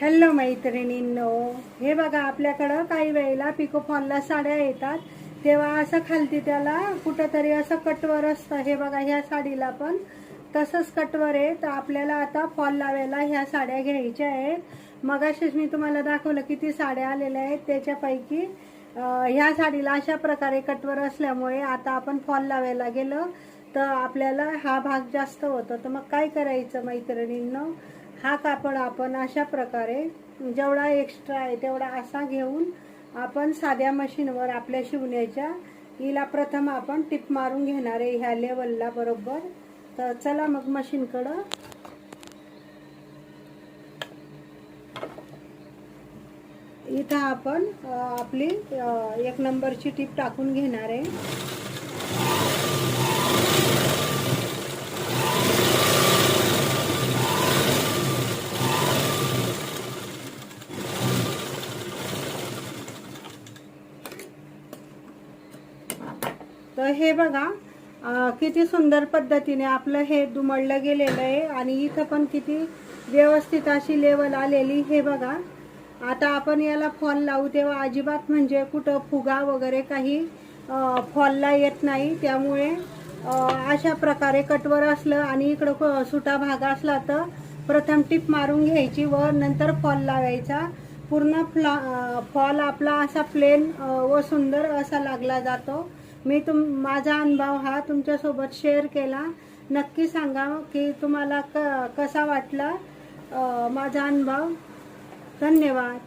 Hello मैत्रिणींनो, हे बघा आपल्याकडं काही वेळेला पिको फॉलला साड्या येतात तेव्हा असं खालती त्याला कुठंतरी असं कटवर असतं. हे बघा ह्या साडीला पण तसंच कटवर आहे. तर आपल्याला आता फॉल लावायला ह्या साड्या घ्यायच्या आहेत. मगाशीच मी तुम्हाला दाखवलं किती साड्या आलेल्या आहेत, त्याच्यापैकी ह्या साडीला अशा प्रकारे कटवर असल्यामुळे आता आपण फॉल लावायला गेलो तर आपल्याला हा भाग जास्त होतो. तर मग काय करायचं मैत्रिणींनो, हा कापड आपण अशा प्रकारे जेवढा एक्स्ट्रा आहे तेवढा असा घेऊन आपण साध्या मशीनवर आपल्या शिवण्याच्या हिला प्रथम आपण टिप मारून घेणार आहे ह्या लेवलला बरोबर. तर चला मग मशीनकडं. इथं आपण आपली 1 नंबरची टिप टाकून घेणार आहे. तर हे बघा किती सुंदर पद्धतीने आपलं हे दुमडलं गेलेलं आहे आणि इथं पण किती व्यवस्थित अशी लेवल आलेली. हे बघा आता आपण याला फॉल लावू तेव्हा अजिबात म्हणजे कुठं फुगा वगैरे काही फॉलला येत नाही. त्यामुळे अशा प्रकारे कटवर असलं आणि इकडं सुटा भाग असला तर प्रथम टिप मारून घ्यायची व नंतर फॉल लावायचा. पूर्ण फॉल आपला असा प्लेन व सुंदर असा लागला जातो. मी माझा अनुभव हा तुमच्यासोबत शेअर केला. नक्की सांगा की तुम्हाला कसा वाटला माझा अनुभव. धन्यवाद.